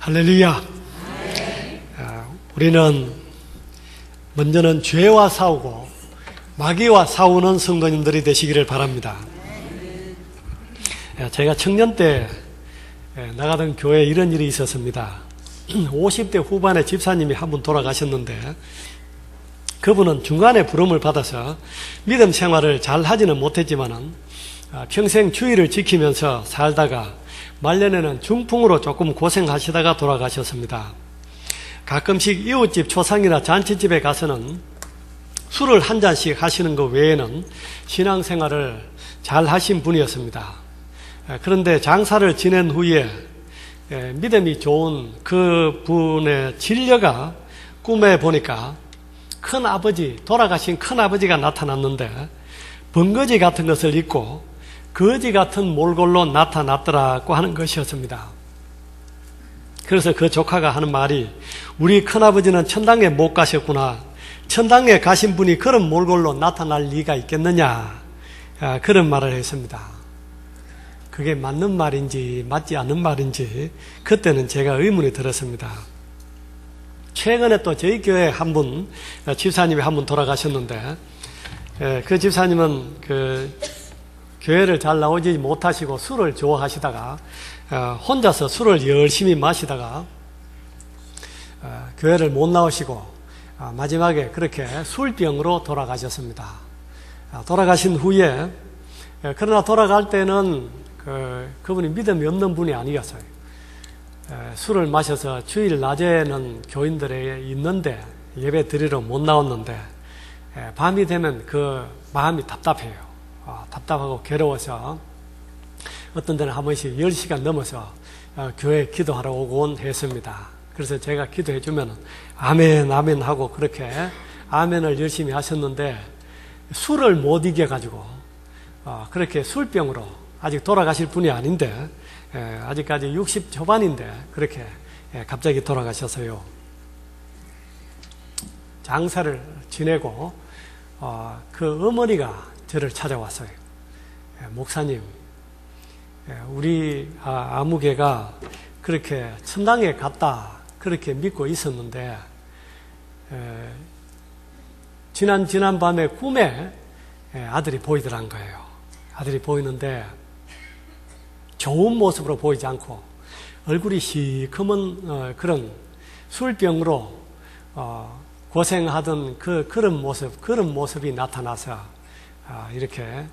할렐루야. 우리는 먼저는 죄와 싸우고 마귀와 싸우는 성도님들이 되시기를 바랍니다. 제가 청년 때 나가던 교회에 이런 일이 있었습니다. 50대 후반에 집사님이 한 분 돌아가셨는데 그분은 중간에 부름을 받아서 믿음 생활을 잘 하지는 못했지만은 평생 주의를 지키면서 살다가 말년에는 중풍으로 조금 고생하시다가 돌아가셨습니다. 가끔씩 이웃집 초상이나 잔치집에 가서는 술을 한 잔씩 하시는 것 외에는 신앙생활을 잘 하신 분이었습니다. 그런데 장사를 지낸 후에 믿음이 좋은 그 분의 진료가 꿈에 보니까 돌아가신 큰아버지가 나타났는데 번거지 같은 것을 입고 거지 같은 몰골로 나타났더라고 하는 것이었습니다. 그래서 그 조카가 하는 말이 우리 큰아버지는 천당에 못 가셨구나. 천당에 가신 분이 그런 몰골로 나타날 리가 있겠느냐. 그런 말을 했습니다. 그게 맞는 말인지 맞지 않는 말인지 그때는 제가 의문이 들었습니다. 최근에 또 저희 교회에 한 분, 집사님이 한 분 돌아가셨는데 그 집사님은 교회를 잘 나오지 못하시고 술을 좋아하시다가 혼자서 술을 열심히 마시다가 교회를 못 나오시고 마지막에 그렇게 술병으로 돌아가셨습니다. 돌아가신 후에 그러나 돌아갈 때는 그분이 믿음이 없는 분이 아니었어요. 술을 마셔서 주일 낮에는 교인들에 있는데 예배 드리러 못 나왔는데 밤이 되면 그 마음이 답답해요. 답답하고 괴로워서 어떤 데는 한 번씩 10시간 넘어서 교회에 기도하러 오곤 했습니다. 그래서 제가 기도해 주면 아멘 아멘 하고 그렇게 아멘을 열심히 하셨는데 술을 못 이겨가지고 그렇게 술병으로 아직 돌아가실 분이 아닌데 아직까지 60 초반인데 그렇게 갑자기 돌아가셔서요. 장사를 지내고 그 어머니가 저를 찾아왔어요. 목사님, 우리 아무개가 그렇게 천당에 갔다 그렇게 믿고 있었는데 지난 밤에 꿈에 아들이 보이더란 거예요. 아들이 보이는데 좋은 모습으로 보이지 않고 얼굴이 시커먼 그런 술병으로 고생하던 그런 모습이 나타나서 이렇게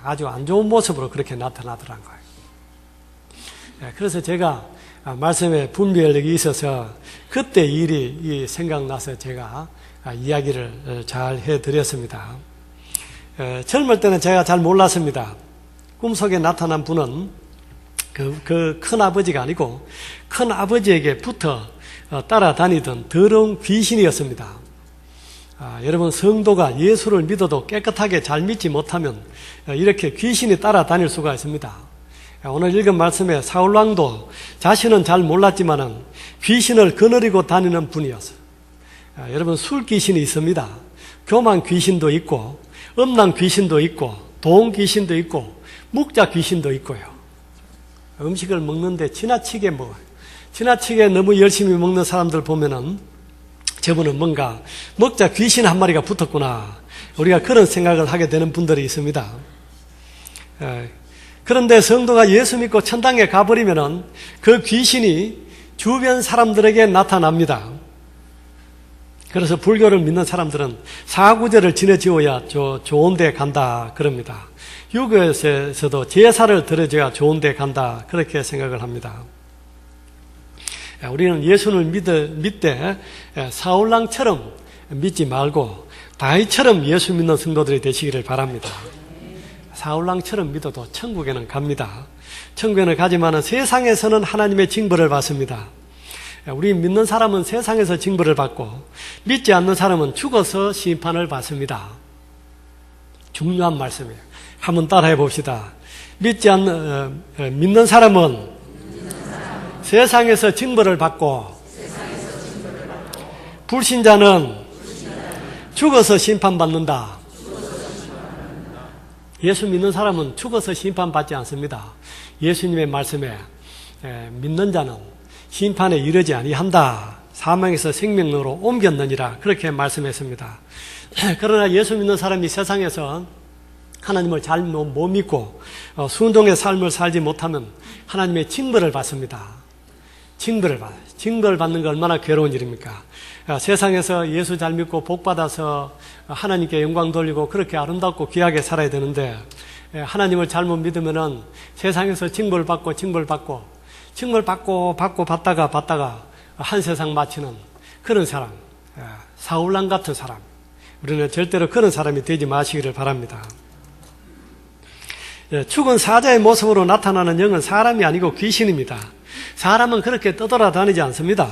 아주 안 좋은 모습으로 그렇게 나타나더란 거예요. 그래서 제가 말씀에 분별력이 있어서 그때 일이 생각나서 제가 이야기를 잘 해드렸습니다. 젊을 때는 제가 잘 몰랐습니다. 꿈속에 나타난 분은 그 큰아버지가 아니고 큰아버지에게 붙어 따라다니던 더러운 귀신이었습니다. 여러분 성도가 예수를 믿어도 깨끗하게 잘 믿지 못하면 이렇게 귀신이 따라다닐 수가 있습니다. 오늘 읽은 말씀에 사울왕도 자신은 잘 몰랐지만은 귀신을 거느리고 다니는 분이었어요. 여러분 술 귀신이 있습니다. 교만 귀신도 있고 음란 귀신도 있고 돈 귀신도 있고 묵자 귀신도 있고요. 음식을 먹는데 지나치게 먹어요. 지나치게 너무 열심히 먹는 사람들 보면은 저분은 뭔가 먹자 귀신 한 마리가 붙었구나. 우리가 그런 생각을 하게 되는 분들이 있습니다. 그런데 성도가 예수 믿고 천당에 가버리면은 그 귀신이 주변 사람들에게 나타납니다. 그래서 불교를 믿는 사람들은 사구제를 지내지어야 좋은 데 간다 그럽니다. 유교에서도 제사를 드려줘야 좋은 데 간다 그렇게 생각을 합니다. 우리는 예수를 믿되 사울왕처럼 믿지 말고 다윗처럼 예수 믿는 성도들이 되시기를 바랍니다. 사울왕처럼 믿어도 천국에는 갑니다. 천국에는 가지만은 세상에서는 하나님의 징벌을 받습니다. 우리 믿는 사람은 세상에서 징벌을 받고 믿지 않는 사람은 죽어서 심판을 받습니다. 중요한 말씀이에요. 한번 따라해 봅시다. 믿는 사람은 세상에서 징벌을 받고 불신자는 죽어서 심판받는다. 예수 믿는 사람은 죽어서 심판받지 않습니다. 예수님의 말씀에 믿는 자는 심판에 이르지 아니한다. 사망에서 생명으로 옮겼느니라. 그렇게 말씀했습니다. 그러나 예수 믿는 사람이 세상에서 하나님을 잘 못 믿고 순종의 삶을 살지 못하면 하나님의 징벌을 받습니다. 징벌을 받아요. 징벌 받는 게 얼마나 괴로운 일입니까? 세상에서 예수 잘 믿고 복 받아서 하나님께 영광 돌리고 그렇게 아름답고 귀하게 살아야 되는데 하나님을 잘못 믿으면은 세상에서 징벌 받고 받다가 한 세상 마치는 그런 사람, 사울왕 같은 사람. 우리는 절대로 그런 사람이 되지 마시기를 바랍니다. 죽은 사자의 모습으로 나타나는 영은 사람이 아니고 귀신입니다. 사람은 그렇게 떠돌아다니지 않습니다.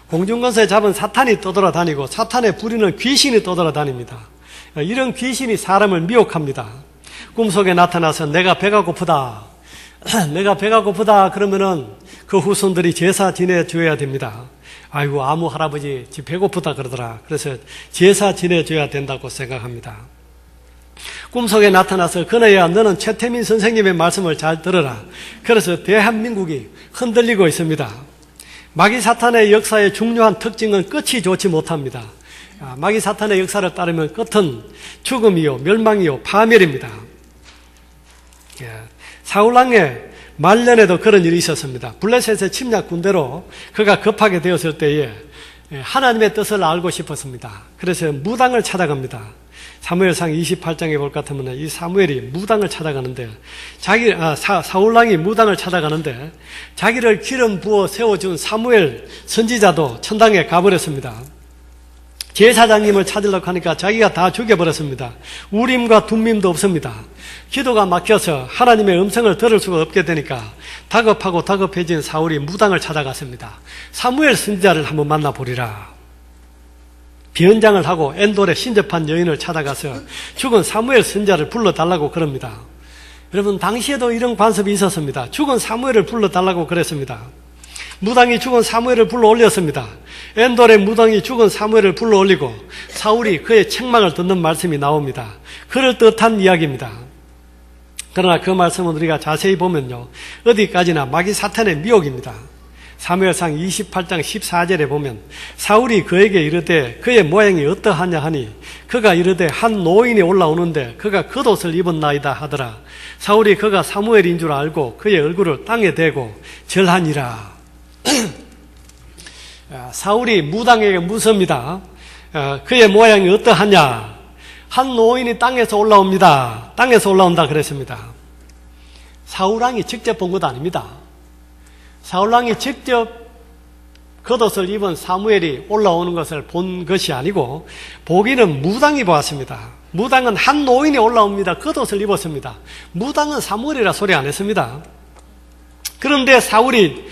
공중권세 잡은 사탄이 떠돌아다니고 사탄의 부리는 귀신이 떠돌아다닙니다. 이런 귀신이 사람을 미혹합니다. 꿈속에 나타나서 내가 배가 고프다. 내가 배가 고프다 그러면은 그 후손들이 제사 지내줘야 됩니다. 아이고 아무 할아버지 지 배고프다 그러더라. 그래서 제사 지내줘야 된다고 생각합니다. 꿈속에 나타나서 그너야 너는 최태민 선생님의 말씀을 잘 들어라. 그래서 대한민국이 흔들리고 있습니다. 마귀 사탄의 역사의 중요한 특징은 끝이 좋지 못합니다. 마귀 사탄의 역사를 따르면 끝은 죽음이요 멸망이요 파멸입니다. 사울왕의 말년에도 그런 일이 있었습니다. 블레셋의 침략 군대로 그가 급하게 되었을 때에 하나님의 뜻을 알고 싶었습니다. 그래서 무당을 찾아갑니다. 사무엘상 28장에 볼 것 같으면 이 사무엘이 무당을 찾아가는데 사울왕이 무당을 찾아가는데 자기를 기름 부어 세워준 사무엘 선지자도 천당에 가버렸습니다. 제사장님을 찾으려고 하니까 자기가 다 죽여버렸습니다. 우림과 둠밈도 없습니다. 기도가 막혀서 하나님의 음성을 들을 수가 없게 되니까 다급하고 다급해진 사울이 무당을 찾아갔습니다. 사무엘 선지자를 한번 만나보리라. 비언장을 하고 엔돌에 신접한 여인을 찾아가서 죽은 사무엘 선지자를 불러달라고 그럽니다. 여러분 당시에도 이런 관습이 있었습니다. 죽은 사무엘을 불러달라고 그랬습니다. 무당이 죽은 사무엘을 불러 올렸습니다. 엔돌의 무당이 죽은 사무엘을 불러 올리고 사울이 그의 책망을 듣는 말씀이 나옵니다. 그럴듯한 이야기입니다. 그러나 그 말씀은 우리가 자세히 보면요 어디까지나 마귀 사탄의 미혹입니다. 사무엘상 28장 14절에 보면 사울이 그에게 이르되 그의 모양이 어떠하냐 하니 그가 이르되 한 노인이 올라오는데 그가 겉옷을 입었나이다 하더라. 사울이 그가 사무엘인 줄 알고 그의 얼굴을 땅에 대고 절하니라. 사울이 무당에게 묻습니다. 그의 모양이 어떠하냐? 한 노인이 땅에서 올라옵니다. 땅에서 올라온다 그랬습니다. 사울왕이 직접 본 것도 아닙니다. 사울왕이 직접 겉옷을 입은 사무엘이 올라오는 것을 본 것이 아니고 보기는 무당이 보았습니다. 무당은 한 노인이 올라옵니다. 겉옷을 입었습니다. 무당은 사무엘이라 소리 안 했습니다. 그런데 사울이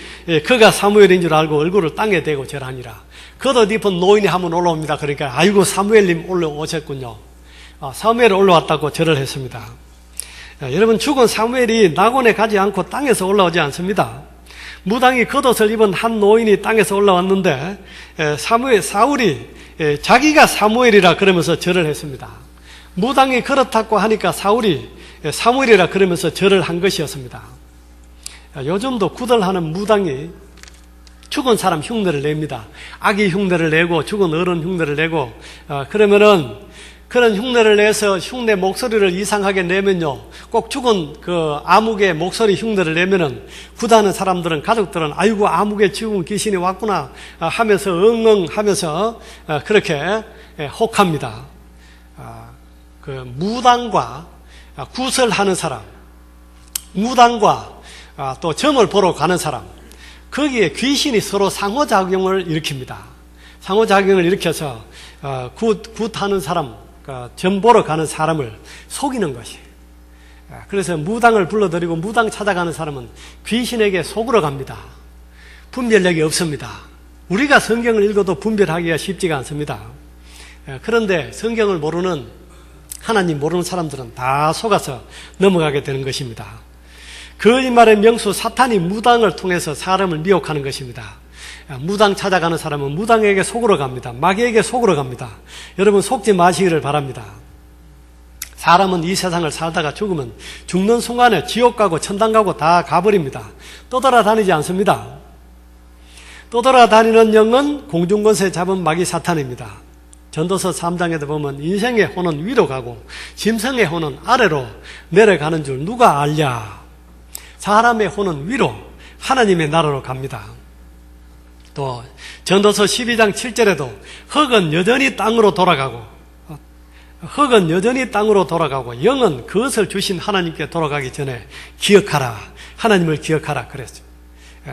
그가 사무엘인 줄 알고 얼굴을 땅에 대고 절하니라. 겉옷 입은 노인이 한번 올라옵니다. 그러니까 아이고 사무엘님 올라오셨군요. 사무엘이 올라왔다고 절을 했습니다. 여러분 죽은 사무엘이 낙원에 가지 않고 땅에서 올라오지 않습니다. 무당이 겉옷을 입은 한 노인이 땅에서 올라왔는데 사울이 자기가 사무엘이라 그러면서 절을 했습니다. 무당이 그렇다고 하니까 사울이 사무엘이라 그러면서 절을 한 것이었습니다. 요즘도 구들하는 무당이 죽은 사람 흉내를 냅니다. 아기 흉내를 내고 죽은 어른 흉내를 내고 그러면은 그런 흉내를 내서 흉내 목소리를 이상하게 내면요 꼭 죽은 그 아무개 목소리 흉내를 내면은 구다는 사람들은 가족들은 아이고 아무개 죽은 귀신이 왔구나 하면서 응응 하면서 그렇게 혹합니다. 그 무당과 구설하는 사람, 무당과 또 점을 보러 가는 사람, 거기에 귀신이 서로 상호작용을 일으킵니다. 상호작용을 일으켜서 굿하는 사람, 점 보러 가는 사람을 속이는 것이. 그래서 무당을 불러들이고 무당 찾아가는 사람은 귀신에게 속으러 갑니다. 분별력이 없습니다. 우리가 성경을 읽어도 분별하기가 쉽지가 않습니다. 그런데 성경을 모르는 하나님 모르는 사람들은 다 속아서 넘어가게 되는 것입니다. 거짓말의 명수 사탄이 무당을 통해서 사람을 미혹하는 것입니다. 무당 찾아가는 사람은 무당에게 속으러 갑니다. 마귀에게 속으러 갑니다. 여러분 속지 마시기를 바랍니다. 사람은 이 세상을 살다가 죽으면 죽는 순간에 지옥 가고 천당 가고 다 가버립니다. 떠돌아다니지 않습니다. 떠돌아다니는 영은 공중권세 잡은 마귀 사탄입니다. 전도서 3장에도 보면 인생의 혼은 위로 가고 짐승의 혼은 아래로 내려가는 줄 누가 알랴. 사람의 혼은 위로 하나님의 나라로 갑니다. 또 전도서 12장 7절에도 흙은 여전히 땅으로 돌아가고 영은 그것을 주신 하나님께 돌아가기 전에 기억하라. 하나님을 기억하라 그랬죠.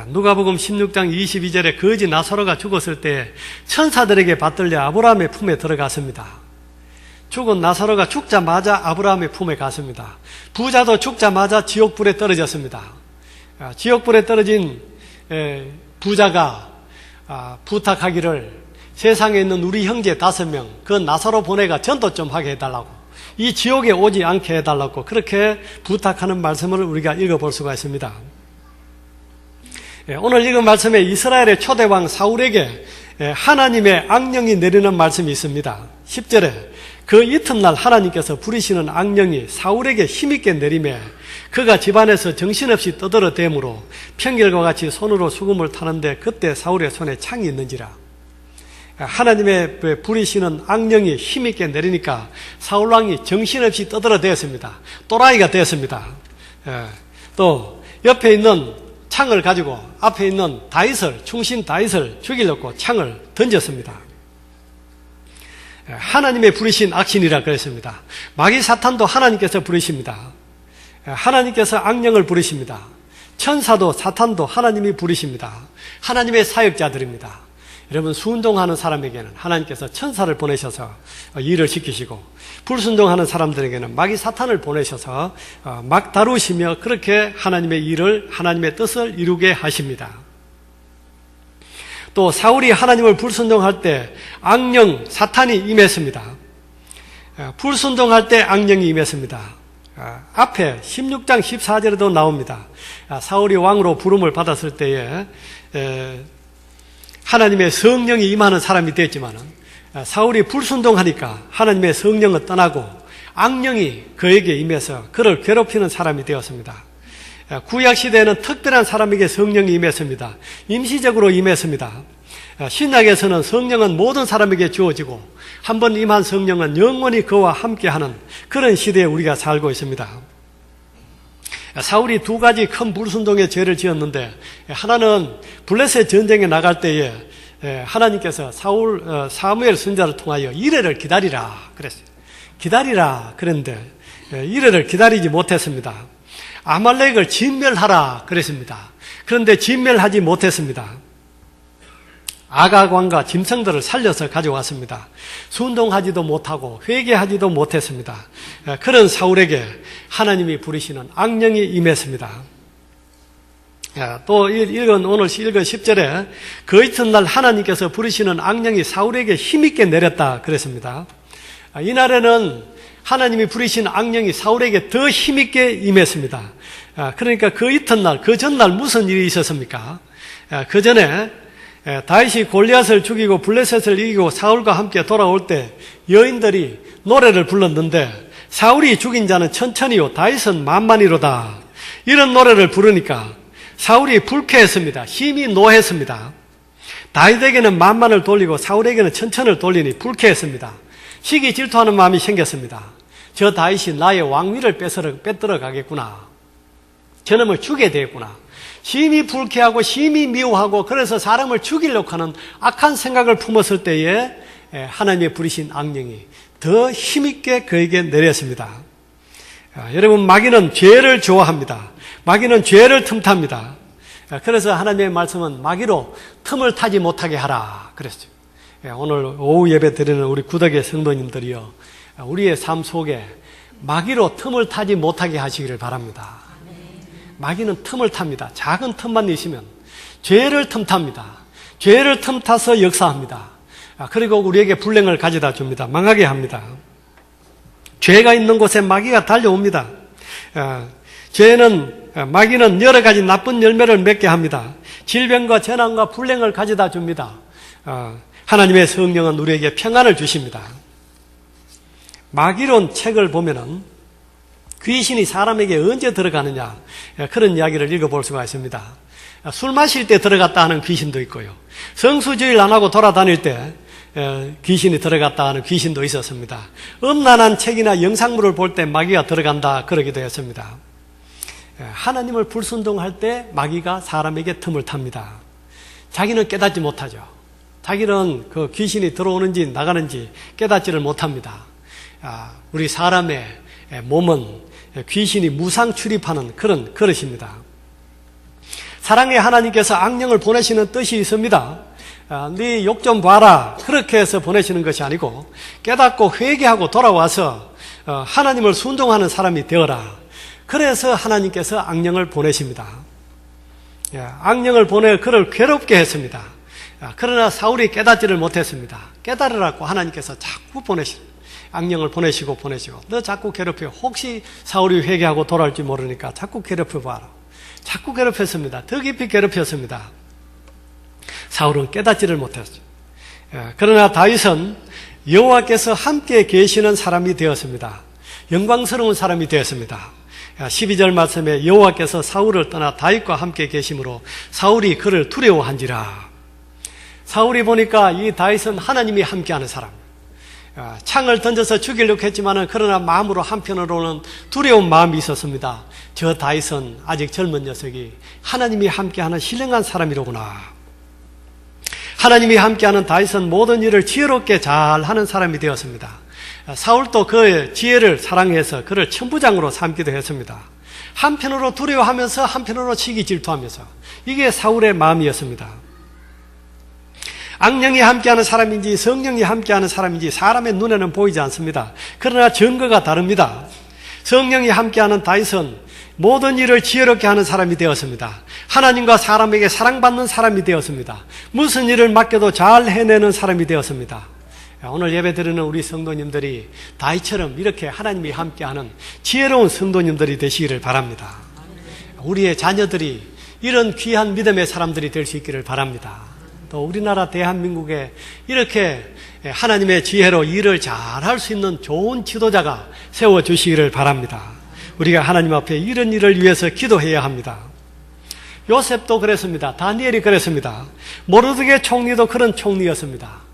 누가복음 16장 22절에 거지 나사로가 죽었을 때 천사들에게 받들려 아브라함의 품에 들어갔습니다. 죽은 나사로가 죽자마자 아브라함의 품에 갔습니다. 부자도 죽자마자 지옥불에 떨어졌습니다. 지옥불에 떨어진 부자가 부탁하기를 세상에 있는 우리 형제 5명 그 나사로 보내가 전도 좀 하게 해달라고, 이 지옥에 오지 않게 해달라고 그렇게 부탁하는 말씀을 우리가 읽어볼 수가 있습니다. 오늘 읽은 말씀에 이스라엘의 초대왕 사울에게 하나님의 악령이 내리는 말씀이 있습니다. 10절에 그 이튿날 하나님께서 부리시는 악령이 사울에게 힘있게 내리매 그가 집안에서 정신없이 떠들어대므로 평일과 같이 손으로 수금을 타는데 그때 사울의 손에 창이 있는지라. 하나님의 부리시는 악령이 힘있게 내리니까 사울왕이 정신없이 떠들어대었습니다. 또라이가 되었습니다. 또 옆에 있는 창을 가지고 앞에 있는 다윗을, 충신 다윗을 죽이려고 창을 던졌습니다. 하나님의 부리신 악신이라 그랬습니다. 마귀 사탄도 하나님께서 부리십니다. 하나님께서 악령을 부리십니다. 천사도 사탄도 하나님이 부리십니다. 하나님의 사역자들입니다. 여러분, 순종하는 사람에게는 하나님께서 천사를 보내셔서 일을 시키시고 불순종하는 사람들에게는 마귀 사탄을 보내셔서 막 다루시며 그렇게 하나님의 일을, 하나님의 뜻을 이루게 하십니다. 또 사울이 하나님을 불순종할 때 악령 사탄이 임했습니다. 불순종할 때 악령이 임했습니다. 앞에 16장 14절에도 나옵니다. 사울이 왕으로 부름을 받았을 때에 하나님의 성령이 임하는 사람이 됐지만은 사울이 불순종하니까 하나님의 성령은 떠나고 악령이 그에게 임해서 그를 괴롭히는 사람이 되었습니다. 구약시대에는 특별한 사람에게 성령이 임했습니다. 임시적으로 임했습니다. 신약에서는 성령은 모든 사람에게 주어지고 한번 임한 성령은 영원히 그와 함께하는 그런 시대에 우리가 살고 있습니다. 사울이 2가지 큰 불순종의 죄를 지었는데, 하나는 블레셋 전쟁에 나갈 때에 하나님께서 사무엘 선지자를 통하여 이레를 기다리라 그랬어요. 기다리라 그랬는데 이레를 기다리지 못했습니다. 아말렉을 진멸하라 그랬습니다. 그런데 진멸하지 못했습니다. 아가관과 짐승들을 살려서 가져왔습니다. 순종하지도 못하고 회개하지도 못했습니다. 그런 사울에게 하나님이 부리시는 악령이 임했습니다. 또 오늘 읽은 10절에 그 이튿날 하나님께서 부리시는 악령이 사울에게 힘있게 내렸다 그랬습니다. 이날에는 하나님이 부리신 악령이 사울에게 더 힘있게 임했습니다. 그러니까 그 이튿날, 그 전날 무슨 일이 있었습니까? 그 전에 다윗이 골리앗을 죽이고 블레셋을 이기고 사울과 함께 돌아올 때 여인들이 노래를 불렀는데 사울이 죽인 자는 천천히요 다윗은 만만히로다. 이런 노래를 부르니까 사울이 불쾌했습니다. 심히 노했습니다. 다윗에게는 만만을 돌리고 사울에게는 천천을 돌리니 불쾌했습니다. 시기 질투하는 마음이 생겼습니다. 저 다윗이 나의 왕위를 뺏들어 가겠구나. 저놈을 죽게 되겠구나. 심히 불쾌하고 심히 미워하고 그래서 사람을 죽이려고 하는 악한 생각을 품었을 때에 하나님의 부리신 악령이 더 힘있게 그에게 내렸습니다. 여러분, 마귀는 죄를 좋아합니다. 마귀는 죄를 틈탑니다. 그래서 하나님의 말씀은 마귀로 틈을 타지 못하게 하라 그랬어요. 오늘 오후 예배 드리는 우리 구덕의 성도님들이요, 우리의 삶 속에 마귀로 틈을 타지 못하게 하시기를 바랍니다. 마귀는 틈을 탑니다. 작은 틈만 있으면 죄를 틈탑니다. 죄를 틈타서 역사합니다. 그리고 우리에게 불행을 가져다 줍니다. 망하게 합니다. 죄가 있는 곳에 마귀가 달려옵니다. 마귀는 여러 가지 나쁜 열매를 맺게 합니다. 질병과 재난과 불행을 가져다 줍니다. 하나님의 성령은 우리에게 평안을 주십니다. 마귀론 책을 보면은 귀신이 사람에게 언제 들어가느냐, 그런 이야기를 읽어볼 수가 있습니다. 술 마실 때 들어갔다 하는 귀신도 있고요. 성수주일 안 하고 돌아다닐 때 귀신이 들어갔다 하는 귀신도 있었습니다. 음란한 책이나 영상물을 볼 때 마귀가 들어간다 그러기도 했습니다. 하나님을 불순종할 때 마귀가 사람에게 틈을 탑니다. 자기는 깨닫지 못하죠. 자기는 그 귀신이 들어오는지 나가는지 깨닫지를 못합니다. 우리 사람의 몸은 귀신이 무상 출입하는 그런 그릇입니다. 사랑의 하나님께서 악령을 보내시는 뜻이 있습니다. 네 욕 좀 봐라 그렇게 해서 보내시는 것이 아니고 깨닫고 회개하고 돌아와서 하나님을 순종하는 사람이 되어라. 그래서 하나님께서 악령을 보내십니다. 악령을 보내 그를 괴롭게 했습니다. 그러나 사울이 깨닫지를 못했습니다. 깨달으라고 하나님께서 자꾸 악령을 보내시고 너 자꾸 괴롭혀. 혹시 사울이 회개하고 돌아올지 모르니까 자꾸 괴롭혀봐라. 자꾸 괴롭혔습니다. 더 깊이 괴롭혔습니다. 사울은 깨닫지를 못했죠. 그러나 다윗은 여호와께서 함께 계시는 사람이 되었습니다. 영광스러운 사람이 되었습니다. 12절 말씀에 여호와께서 사울을 떠나 다윗과 함께 계심으로 사울이 그를 두려워한지라. 사울이 보니까 이 다윗은 하나님이 함께하는 사람. 창을 던져서 죽이려고 했지만 그러나 마음으로 한편으로는 두려운 마음이 있었습니다. 저 다윗은 아직 젊은 녀석이 하나님이 함께하는 신령한 사람이로구나. 하나님이 함께하는 다윗은 모든 일을 지혜롭게 잘하는 사람이 되었습니다. 사울도 그의 지혜를 사랑해서 그를 천부장으로 삼기도 했습니다. 한편으로 두려워하면서 한편으로 시기 질투하면서 이게 사울의 마음이었습니다. 악령이 함께하는 사람인지 성령이 함께하는 사람인지 사람의 눈에는 보이지 않습니다. 그러나 증거가 다릅니다. 성령이 함께하는 다윗은 모든 일을 지혜롭게 하는 사람이 되었습니다. 하나님과 사람에게 사랑받는 사람이 되었습니다. 무슨 일을 맡겨도 잘 해내는 사람이 되었습니다. 오늘 예배 드리는 우리 성도님들이 다윗처럼 이렇게 하나님이 함께하는 지혜로운 성도님들이 되시기를 바랍니다. 우리의 자녀들이 이런 귀한 믿음의 사람들이 될 수 있기를 바랍니다. 또 우리나라 대한민국에 이렇게 하나님의 지혜로 일을 잘할 수 있는 좋은 지도자가 세워주시기를 바랍니다. 우리가 하나님 앞에 이런 일을 위해서 기도해야 합니다. 요셉도 그랬습니다. 다니엘이 그랬습니다. 모르드게 총리도 그런 총리였습니다.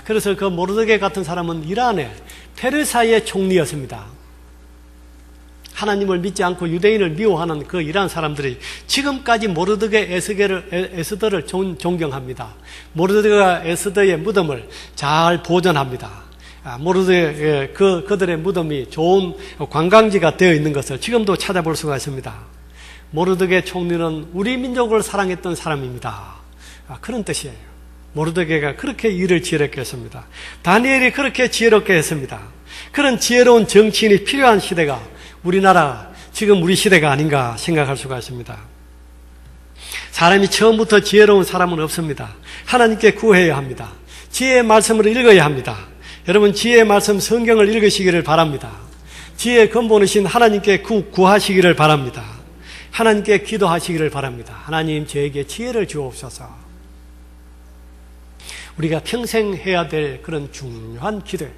그래서 그 모르드게 같은 사람은 이란의 페르사의 총리였습니다. 하나님을 믿지 않고 유대인을 미워하는 그 이란 사람들이 지금까지 모르드게 에스더를 존경합니다. 모르드게가 에스더의 무덤을 잘 보존합니다. 모르드게 그들의 무덤이 좋은 관광지가 되어 있는 것을 지금도 찾아볼 수가 있습니다. 모르드게 총리는 우리 민족을 사랑했던 사람입니다. 그런 뜻이에요. 모르드게가 그렇게 일을 지혜롭게 했습니다. 다니엘이 그렇게 지혜롭게 했습니다. 그런 지혜로운 정치인이 필요한 시대가 우리나라 지금 우리 시대가 아닌가 생각할 수가 있습니다. 사람이 처음부터 지혜로운 사람은 없습니다. 하나님께 구해야 합니다. 지혜의 말씀을 읽어야 합니다. 여러분 지혜의 말씀 성경을 읽으시기를 바랍니다. 지혜의 근본이신 하나님께 구하시기를 바랍니다. 하나님께 기도하시기를 바랍니다. 하나님 저에게 지혜를 주옵소서. 우리가 평생 해야 될 그런 중요한 기도예요.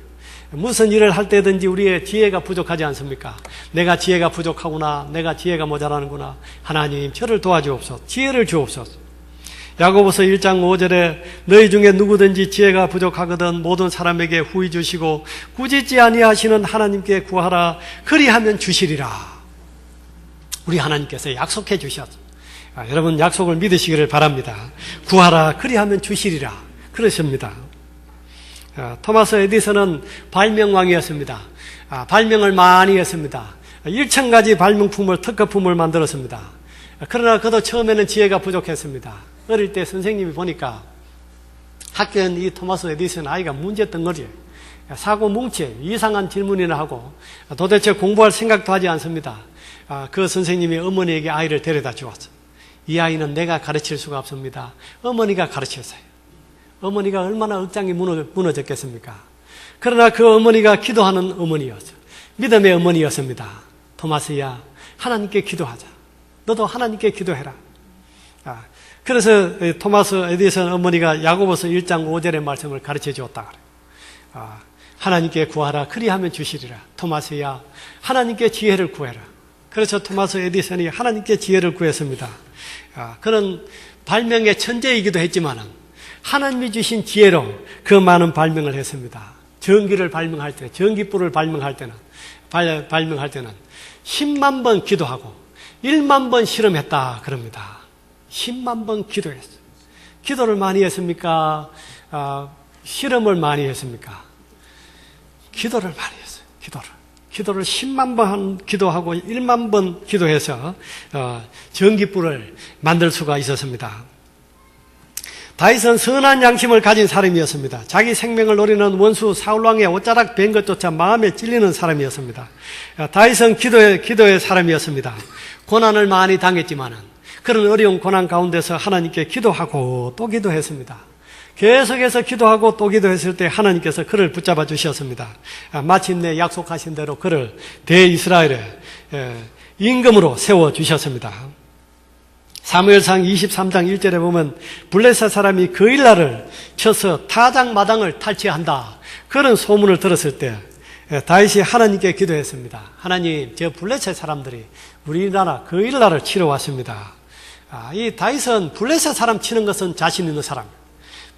무슨 일을 할 때든지 우리의 지혜가 부족하지 않습니까? 내가 지혜가 부족하구나. 내가 지혜가 모자라는구나. 하나님 저를 도와주옵소서. 지혜를 주옵소서. 야고보서 1장 5절에 너희 중에 누구든지 지혜가 부족하거든 모든 사람에게 후히 주시고 꾸짖지 아니하시는 하나님께 구하라. 그리하면 주시리라. 우리 하나님께서 약속해 주셨습니다. 여러분 약속을 믿으시기를 바랍니다. 구하라. 그리하면 주시리라. 그러십니다. 토마스 에디슨은 발명왕이었습니다. 발명을 많이 했습니다. 1,000가지 발명품을 특허품을 만들었습니다. 그러나 그도 처음에는 지혜가 부족했습니다. 어릴 때 선생님이 보니까 학교엔 이 토마스 에디슨 아이가 문제덩어리예요. 사고 뭉치 이상한 질문이나 하고 도대체 공부할 생각도 하지 않습니다. 그 선생님이 어머니에게 아이를 데려다 주었어요. 이 아이는 내가 가르칠 수가 없습니다. 어머니가 가르쳤어요. 어머니가 얼마나 억장이 무너졌겠습니까? 그러나 그 어머니가 기도하는 어머니였어요. 믿음의 어머니였습니다. 토마스야, 하나님께 기도하자. 너도 하나님께 기도해라. 그래서 토마스 에디슨 어머니가 야고보서 1장 5절의 말씀을 가르쳐 주었다 그래요. 하나님께 구하라. 그리하면 주시리라. 토마스야, 하나님께 지혜를 구해라. 그래서 토마스 에디슨이 하나님께 지혜를 구했습니다. 그런 발명의 천재이기도 했지만은 하나님이 주신 지혜로 그 많은 발명을 했습니다. 전기를 발명할 때, 전기불을 발명할 때는 10만 번 기도하고 1만 번 실험했다 그럽니다. 10만 번 기도했어요. 기도를 많이 했습니까? 실험을 많이 했습니까? 기도를 많이 했어요. 기도를 10만 번 기도하고 1만 번 기도해서 전기불을 만들 수가 있었습니다. 다윗은 선한 양심을 가진 사람이었습니다. 자기 생명을 노리는 원수 사울왕의 옷자락 벤 것조차 마음에 찔리는 사람이었습니다. 다윗은 기도의 사람이었습니다. 고난을 많이 당했지만은 그런 어려운 고난 가운데서 하나님께 기도하고 또 기도했습니다. 계속해서 기도하고 또 기도했을 때 하나님께서 그를 붙잡아 주셨습니다. 마침내 약속하신 대로 그를 대이스라엘의 임금으로 세워주셨습니다. 사무엘상 23장 1절에 보면 블레셋 사람이 거일날을 쳐서 타작마당을 탈취한다. 그런 소문을 들었을 때 다윗이 하나님께 기도했습니다. 하나님, 저 블레셋 사람들이 우리나라 거일날을 치러 왔습니다. 이 다윗은 블레셋 사람 치는 것은 자신 있는 사람.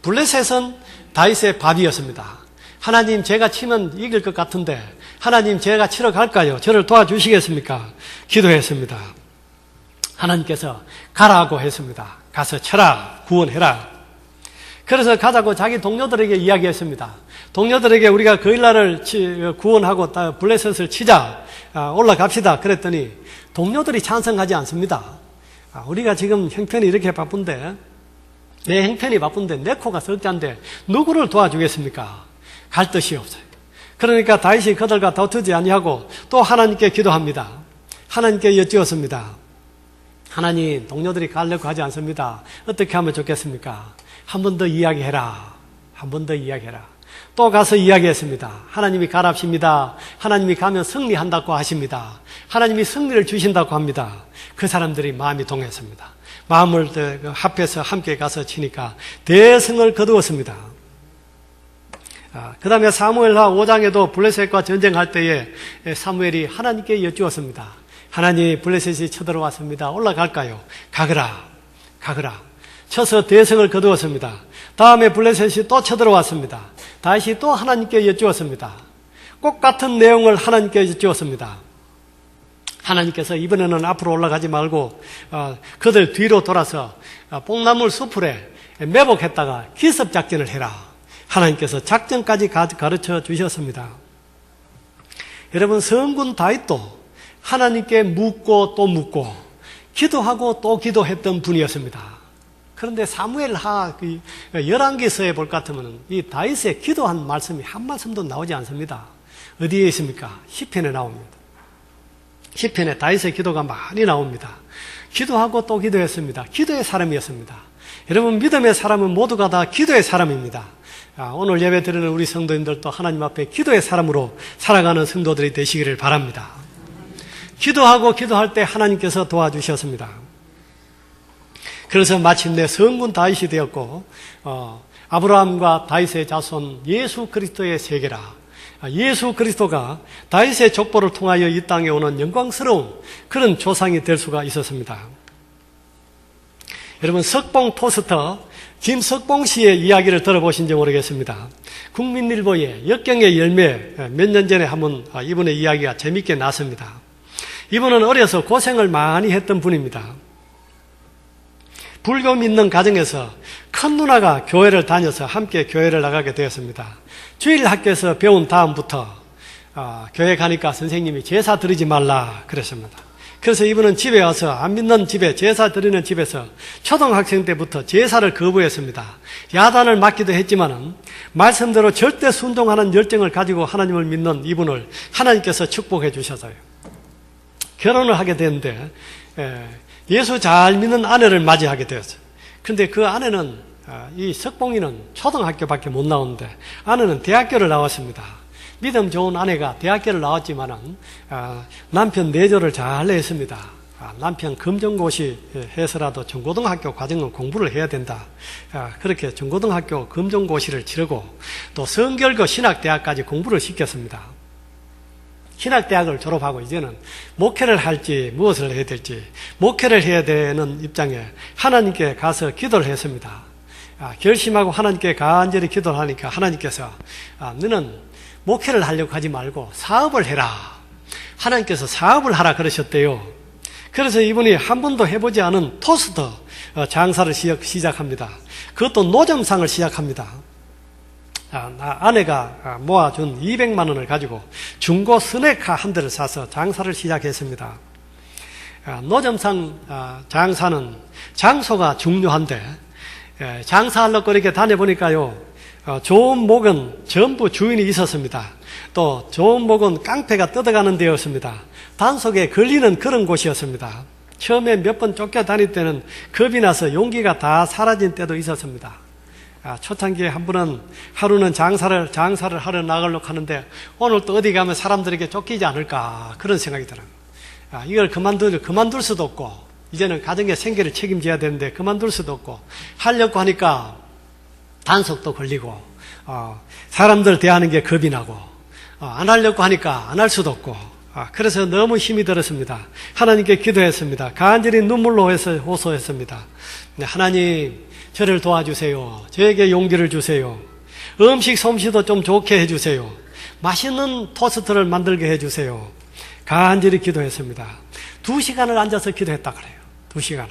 블레셋은 다윗의 밥이었습니다. 하나님, 제가 치면 이길 것 같은데 하나님, 제가 치러 갈까요? 저를 도와주시겠습니까? 기도했습니다. 하나님께서 가라고 했습니다. 가서 쳐라, 구원해라. 그래서 가자고 자기 동료들에게 이야기했습니다. 동료들에게 우리가 거일날을 구원하고 블레셋을 치자, 올라갑시다. 그랬더니 동료들이 찬성하지 않습니다. 우리가 지금 형편이 이렇게 바쁜데, 내 형편이 바쁜데 내 코가 석잔데 누구를 도와주겠습니까? 갈 뜻이 없어요. 그러니까 다윗이 그들과 다투지 아니하고 또 하나님께 기도합니다. 하나님께 여쭈었습니다. 하나님, 동료들이 가려고 하지 않습니다. 어떻게 하면 좋겠습니까? 한 번 더 이야기해라. 한 번 더 이야기해라. 또 가서 이야기했습니다. 하나님이 가랍십니다. 하나님이 가면 승리한다고 하십니다. 하나님이 승리를 주신다고 합니다. 그 사람들이 마음이 동했습니다. 마음을 합해서 함께 가서 치니까 대승을 거두었습니다. 그 다음에 사무엘하 5장에도 블레셋과 전쟁할 때에 사무엘이 하나님께 여쭈었습니다. 하나님, 블레셋이 쳐들어왔습니다. 올라갈까요? 가거라. 쳐서 대승을 거두었습니다. 다음에 블레셋이 또 쳐들어왔습니다. 다윗이 또 하나님께 여쭈었습니다. 꼭 같은 내용을 하나님께 여쭈었습니다. 하나님께서 이번에는 앞으로 올라가지 말고 그들 뒤로 돌아서 뽕나물 수풀에 매복했다가 기습작전을 해라. 하나님께서 작전까지 가르쳐 주셨습니다. 여러분, 성군 다윗도 하나님께 묻고 또 묻고 기도하고 또 기도했던 분이었습니다. 그런데 사무엘하 열왕기서에 볼 것 같으면 이 다윗의 기도한 말씀이 한 말씀도 나오지 않습니다. 어디에 있습니까? 시편에 나옵니다. 시편에 다윗의 기도가 많이 나옵니다. 기도하고 또 기도했습니다. 기도의 사람이었습니다. 여러분, 믿음의 사람은 모두가 다 기도의 사람입니다. 오늘 예배 드리는 우리 성도님들도 하나님 앞에 기도의 사람으로 살아가는 성도들이 되시기를 바랍니다. 기도하고 기도할 때 하나님께서 도와주셨습니다. 그래서 마침내 성군 다윗이 되었고 아브라함과 다윗의 자손 예수 그리스도의 세계라. 예수 그리스도가 다윗의 족보를 통하여 이 땅에 오는 영광스러운 그런 조상이 될 수가 있었습니다. 여러분, 석봉 토스터 김석봉 씨의 이야기를 들어보신지 모르겠습니다. 국민일보의 역경의 열매 몇 년 전에 한번 이분의 이야기가 재밌게 나왔습니다. 이분은 어려서 고생을 많이 했던 분입니다. 불교 믿는 가정에서 큰 누나가 교회를 다녀서 함께 교회를 나가게 되었습니다. 주일학교에서 배운 다음부터 교회 가니까 선생님이 제사 드리지 말라 그랬습니다. 그래서 이분은 집에 와서 안 믿는 집에, 제사 드리는 집에서 초등학생 때부터 제사를 거부했습니다. 야단을 맞기도 했지만은 말씀대로 절대 순종하는 열정을 가지고 하나님을 믿는 이분을 하나님께서 축복해 주셔서요, 결혼을 하게 되는데 예수 잘 믿는 아내를 맞이하게 되었어요. 그런데 그 아내는, 이 석봉이는 초등학교밖에 못 나오는데 아내는 대학교를 나왔습니다. 믿음 좋은 아내가 대학교를 나왔지만은 남편 내조를 잘 했습니다. 남편 검정고시 해서라도 중고등학교 과정은 공부를 해야 된다. 그렇게 중고등학교 검정고시를 치르고 또 성결고 신학대학까지 공부를 시켰습니다. 신학대학을 졸업하고 이제는 목회를 할지 무엇을 해야 될지 목회를 해야 되는 입장에 하나님께 가서 기도를 했습니다. 결심하고 하나님께 간절히 기도를 하니까 하나님께서 너는 목회를 하려고 하지 말고 사업을 해라. 하나님께서 사업을 하라 그러셨대요. 그래서 이분이 한 번도 해보지 않은 토스트 장사를 시작합니다. 그것도 노점상을 시작합니다. 아내가 모아준 200만 원을 가지고 중고 스낵카 한 대를 사서 장사를 시작했습니다. 노점상 장사는 장소가 중요한데 장사하려고 이렇게 다녀보니까요, 좋은 목은 전부 주인이 있었습니다. 또 좋은 목은 깡패가 뜯어가는 데였습니다. 단속에 걸리는 그런 곳이었습니다. 처음에 몇 번 쫓겨다닐 때는 겁이 나서 용기가 다 사라진 때도 있었습니다. 초창기에 한 번은 하루는 장사를 하러 나가려고 하는데 오늘 또 어디 가면 사람들에게 쫓기지 않을까 그런 생각이 들어요. 이걸 그만둘 수도 없고 이제는 가정의 생계를 책임져야 되는데 그만둘 수도 없고 하려고 하니까 단속도 걸리고 사람들 대하는 게 겁이 나고 안 하려고 하니까 안 할 수도 없고 그래서 너무 힘이 들었습니다. 하나님께 기도했습니다. 간절히 눈물로 호소했습니다. 하나님 저를 도와주세요. 저에게 용기를 주세요. 음식 솜씨도 좀 좋게 해주세요. 맛있는 토스트를 만들게 해주세요. 간절히 기도했습니다. 2시간을 앉아서 기도했다 그래요. 2시간을.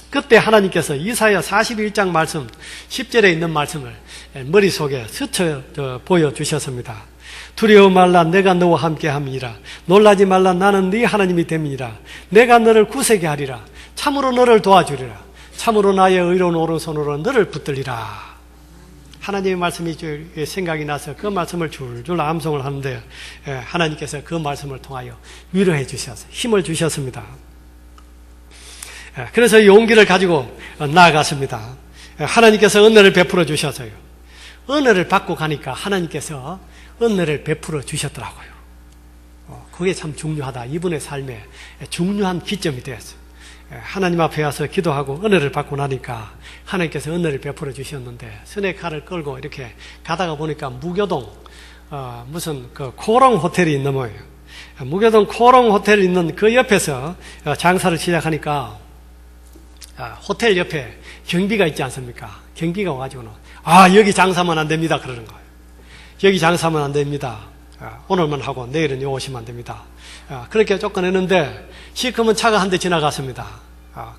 그때 하나님께서 이사야 41장 말씀 10절에 있는 말씀을 머릿속에 스쳐 보여주셨습니다. 두려워 말라 내가 너와 함께함이니라. 놀라지 말라 나는 네 하나님이 됨이니라. 내가 너를 구세게 하리라. 참으로 너를 도와주리라. 참으로 나의 의로운 오른손으로 너를 붙들리라. 하나님의 말씀이 생각이 나서 그 말씀을 줄줄 암송을 하는데 하나님께서 그 말씀을 통하여 위로해 주셔서 힘을 주셨습니다. 그래서 용기를 가지고 나아갔습니다. 하나님께서 은혜를 베풀어 주셔서요. 은혜를 받고 가니까 하나님께서 은혜를 베풀어 주셨더라고요. 그게 참 중요하다. 이분의 삶에 중요한 기점이 되었어요. 하나님 앞에 와서 기도하고 은혜를 받고 나니까 하나님께서 은혜를 베풀어 주셨는데 스낵카를 끌고 이렇게 가다가 보니까 무교동 무슨 그 코롱 호텔이 있는 모양이에요. 무교동 코롱 호텔 있는 그 옆에서 장사를 시작하니까 호텔 옆에 경비가 있지 않습니까? 경비가 와가지고는 여기 장사하면 안 됩니다 그러는 거예요. 여기 장사하면 안 됩니다. 오늘만 하고 내일은 오시면 안 됩니다. 그렇게 쫓겨내는데 시커먼 차가 한 대 지나갔습니다.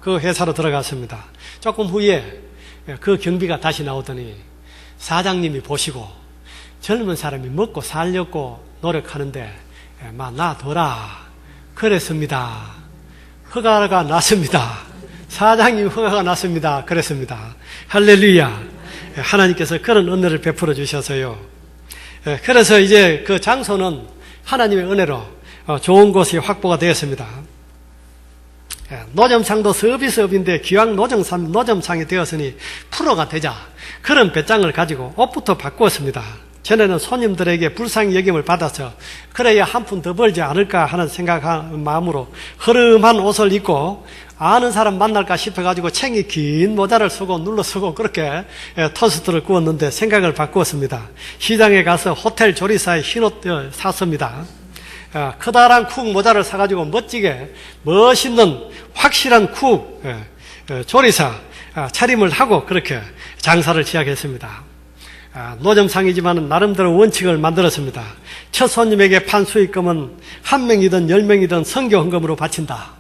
그 회사로 들어갔습니다. 조금 후에 그 경비가 다시 나오더니 사장님이 보시고 젊은 사람이 먹고 살려고 노력하는데 놔둬라 그랬습니다. 허가가 났습니다. 사장님 허가가 났습니다. 그랬습니다. 할렐루야. 하나님께서 그런 은혜를 베풀어 주셔서요. 그래서 이제 그 장소는 하나님의 은혜로 좋은 곳이 확보가 되었습니다. 노점상도 서비스업인데 기왕 노점상이 되었으니 프로가 되자 그런 배짱을 가지고 옷부터 바꾸었습니다. 전에는 손님들에게 불쌍히 여김을 받아서 그래야 한 푼 더 벌지 않을까 하는 생각한 마음으로 허름한 옷을 입고 아는 사람 만날까 싶어가지고 챙이 긴 모자를 쓰고 눌러 쓰고 그렇게 토스트를 구웠는데 생각을 바꾸었습니다. 시장에 가서 호텔 조리사의 흰옷 샀습니다. 커다란 쿡 모자를 사가지고 멋지게 멋있는 확실한 쿡 조리사 차림을 하고 그렇게 장사를 시작했습니다. 노점상이지만 나름대로 원칙을 만들었습니다. 첫 손님에게 판 수익금은 1명이든 10명이든 선교 헌금으로 바친다.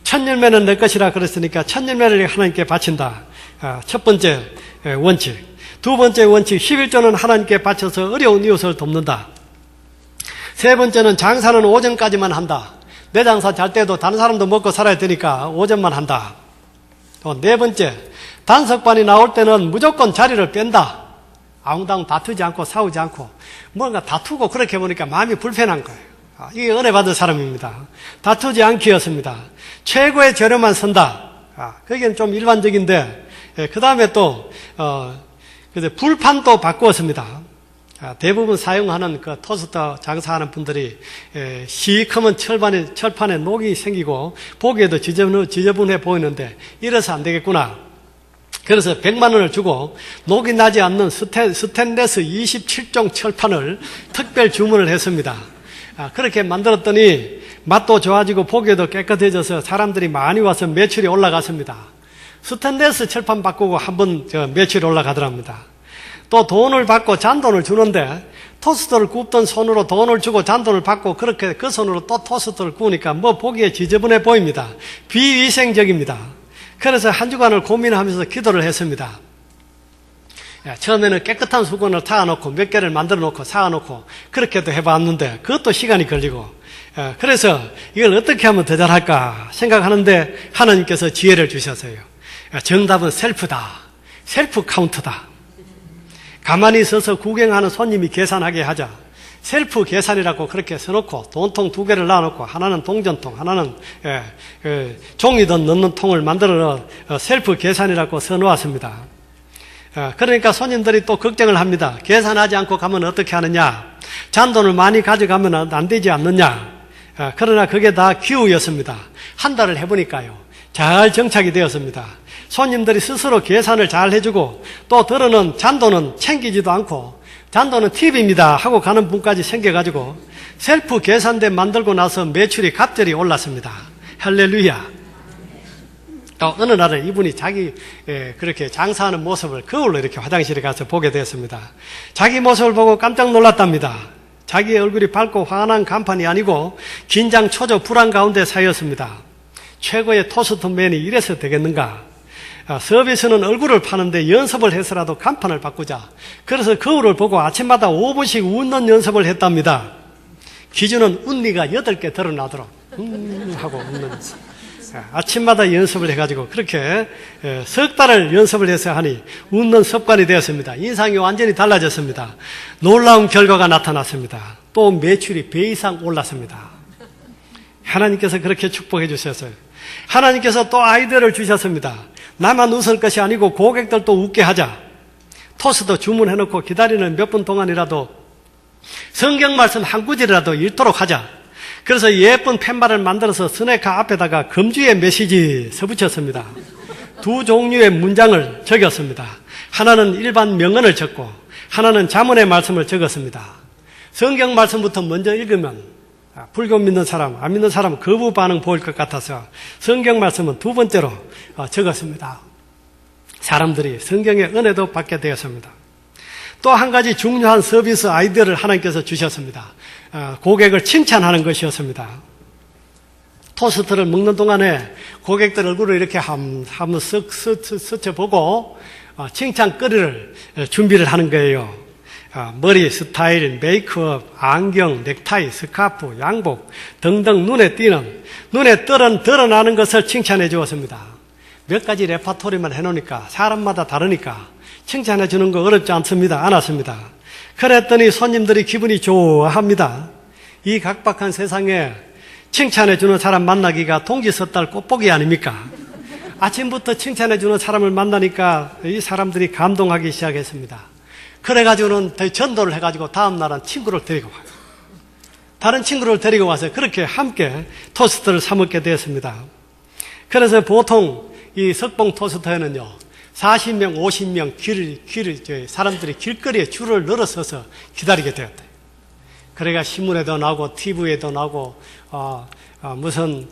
첫 열매는 내 것이라 그랬으니까 첫 열매를 하나님께 바친다. 첫 번째 원칙. 두 번째 원칙, 11조는 하나님께 바쳐서 어려운 이웃을 돕는다. 세 번째는 장사는 오전까지만 한다. 내 장사 잘 때도 다른 사람도 먹고 살아야 되니까 오전만 한다. 또 네 번째, 단석반이 나올 때는 무조건 자리를 뺀다. 아웅다웅 다투지 않고 싸우지 않고 뭔가 다투고 그렇게 보니까 마음이 불편한 거예요. 이게 은혜 받은 사람입니다. 다투지 않기였습니다. 최고의 재료만 선다. 그게 좀 일반적인데 그 다음에 또 불판도 바꾸었습니다. 대부분 사용하는 그 토스터 장사하는 분들이 시커먼 철판에 녹이 생기고 보기에도 지저분해 보이는데 이래서 안 되겠구나. 그래서 100만 원을 주고 녹이 나지 않는 스테인레스 27종 철판을 특별 주문을 했습니다. 그렇게 만들었더니 맛도 좋아지고 보기에도 깨끗해져서 사람들이 많이 와서 매출이 올라갔습니다. 스테인리스 철판 바꾸고 한번 매출이 올라가더랍니다. 또 돈을 받고 잔돈을 주는데 토스트를 굽던 손으로 돈을 주고 잔돈을 받고 그렇게 그 손으로 또 토스트를 구우니까 뭐 보기에 지저분해 보입니다. 비위생적입니다. 그래서 한 주간을 고민하면서 기도를 했습니다. 처음에는 깨끗한 수건을 타놓고 몇 개를 만들어 놓고 사놓고 그렇게도 해봤는데 그것도 시간이 걸리고 그래서 이걸 어떻게 하면 더 잘할까 생각하는데 하나님께서 지혜를 주셨어요. 정답은 셀프다. 셀프 카운트다. 가만히 서서 구경하는 손님이 계산하게 하자. 셀프 계산이라고 그렇게 써놓고 돈통 2개를 놔놓고 하나는 동전통 하나는 종이돈 넣는 통을 만들어 셀프 계산이라고 써놓았습니다. 그러니까 손님들이 또 걱정을 합니다. 계산하지 않고 가면 어떻게 하느냐, 잔돈을 많이 가져가면 안 되지 않느냐. 그러나 그게 다 기우였습니다. 한 달을 해보니까요 잘 정착이 되었습니다. 손님들이 스스로 계산을 잘 해주고 또 들어는 잔돈은 챙기지도 않고 잔돈은 팁입니다 하고 가는 분까지 생겨가지고 셀프 계산대 만들고 나서 매출이 갑절이 올랐습니다. 할렐루야. 또 어느 날은 이분이 자기 그렇게 장사하는 모습을 거울로 이렇게 화장실에 가서 보게 됐습니다. 자기 모습을 보고 깜짝 놀랐답니다. 자기의 얼굴이 밝고 환한 간판이 아니고 긴장, 초조, 불안 가운데 사였습니다. 최고의 토스트맨이 이래서 되겠는가? 서비스는 얼굴을 파는데 연습을 해서라도 간판을 바꾸자. 그래서 거울을 보고 아침마다 5분씩 웃는 연습을 했답니다. 기준은 운니가 8개 드러나도록 하고 웃는 아침마다 연습을 해가지고 그렇게 석 달을 연습을 해서 하니 웃는 습관이 되었습니다. 인상이 완전히 달라졌습니다. 놀라운 결과가 나타났습니다. 또 매출이 배 이상 올랐습니다. 하나님께서 그렇게 축복해 주셨어요. 하나님께서 또 아이디어를 주셨습니다. 나만 웃을 것이 아니고 고객들도 웃게 하자. 토스트 주문해놓고 기다리는 몇 분 동안이라도 성경 말씀 한 구절이라도 읽도록 하자. 그래서 예쁜 팻말을 만들어서 스네커 앞에다가 금주의 메시지 써붙였습니다. 2 종류의 문장을 적였습니다. 하나는 일반 명언을 적고 하나는 자문의 말씀을 적었습니다. 성경 말씀부터 먼저 읽으면 불교 믿는 사람, 안 믿는 사람 거부 반응 보일 것 같아서 성경 말씀은 2번째로 적었습니다. 사람들이 성경의 은혜도 받게 되었습니다. 또 한 가지 중요한 서비스 아이디어를 하나님께서 주셨습니다. 고객을 칭찬하는 것이었습니다. 토스트를 먹는 동안에 고객들 얼굴을 이렇게 한번 스쳐보고 칭찬거리를 준비를 하는 거예요. 머리 스타일, 메이크업, 안경, 넥타이, 스카프, 양복 등등 눈에 드러나는 것을 칭찬해 주었습니다. 몇 가지 레파토리만 해놓으니까 사람마다 다르니까 칭찬해 주는 거 어렵지 않았습니다. 그랬더니 손님들이 기분이 좋아합니다. 이 각박한 세상에 칭찬해 주는 사람 만나기가 동지섣달 꽃보기 아닙니까? 아침부터 칭찬해 주는 사람을 만나니까 이 사람들이 감동하기 시작했습니다. 그래가지고는 전도를 해가지고 다음 날은 친구를 데리고 와요. 다른 친구를 데리고 와서 그렇게 함께 토스트를 사 먹게 되었습니다. 그래서 보통 이 석봉 토스트에는요 40명, 50명 사람들이 길거리에 줄을 늘어서서 기다리게 되었대요. 그래가 신문에도 나오고 TV에도 나오고 무슨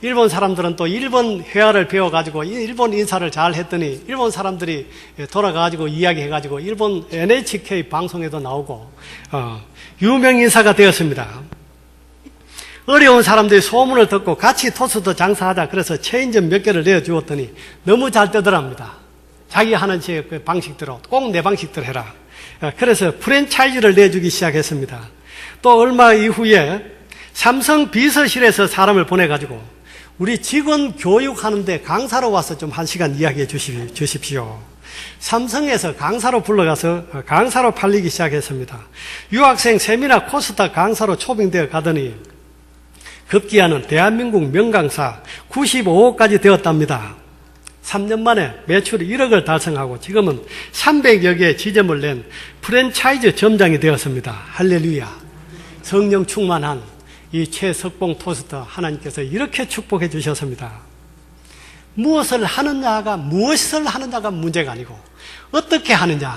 일본 사람들은 또 일본 회화를 배워가지고 일본 인사를 잘 했더니 일본 사람들이 돌아가가지고 이야기해가지고 일본 NHK 방송에도 나오고 유명 인사가 되었습니다. 어려운 사람들이 소문을 듣고 같이 토스트 장사하자 그래서 체인점 몇 개를 내어주었더니 너무 잘 되더랍니다. 자기 하는 그 방식대로 꼭 내 방식대로 해라. 그래서 프랜차이즈를 내주기 시작했습니다. 또 얼마 이후에 삼성 비서실에서 사람을 보내가지고 우리 직원 교육하는데 강사로 와서 좀 1시간 이야기해 주십시오. 삼성에서 강사로 불러가서 강사로 팔리기 시작했습니다. 유학생 세미나 코스다 강사로 초빙되어 가더니 급기야는 대한민국 명강사 95호까지 되었답니다. 3년 만에 매출 1억을 달성하고 지금은 300여 개의 지점을 낸 프랜차이즈 점장이 되었습니다. 할렐루야. 성령 충만한 이 최석봉 토스트 하나님께서 이렇게 축복해 주셨습니다. 무엇을 하느냐가 문제가 아니고 어떻게 하느냐.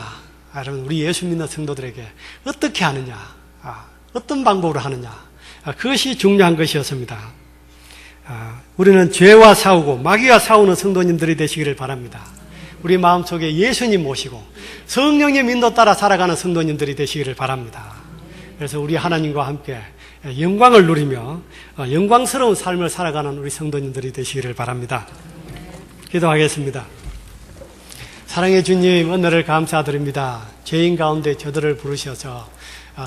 여러분 우리 예수 믿는 성도들에게 어떻게 하느냐. 어떤 방법으로 하느냐. 그것이 중요한 것이었습니다. 우리는 죄와 싸우고 마귀와 싸우는 성도님들이 되시기를 바랍니다. 우리 마음속에 예수님 모시고 성령님 인도 따라 살아가는 성도님들이 되시기를 바랍니다. 그래서 우리 하나님과 함께 영광을 누리며 영광스러운 삶을 살아가는 우리 성도님들이 되시기를 바랍니다. 기도하겠습니다. 사랑의 주님, 은혜를 감사드립니다. 죄인 가운데 저들을 부르셔서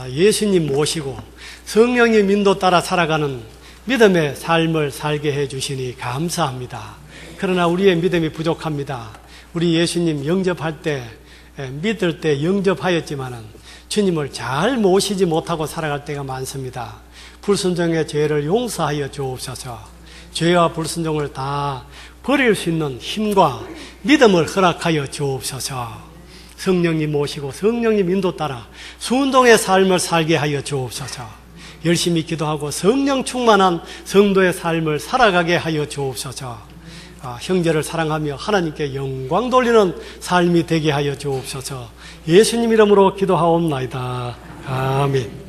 예수님 모시고 성령님 인도 따라 살아가는 믿음의 삶을 살게 해주시니 감사합니다. 그러나 우리의 믿음이 부족합니다. 우리 예수님 영접할 때, 믿을 때 영접하였지만은 주님을 잘 모시지 못하고 살아갈 때가 많습니다. 불순종의 죄를 용서하여 주옵소서. 죄와 불순종을 다 버릴 수 있는 힘과 믿음을 허락하여 주옵소서. 성령님 모시고 성령님 인도 따라 순종의 삶을 살게 하여 주옵소서. 열심히 기도하고 성령 충만한 성도의 삶을 살아가게 하여 주옵소서. 형제를 사랑하며 하나님께 영광 돌리는 삶이 되게 하여 주옵소서. 예수님 이름으로 기도하옵나이다. 아멘.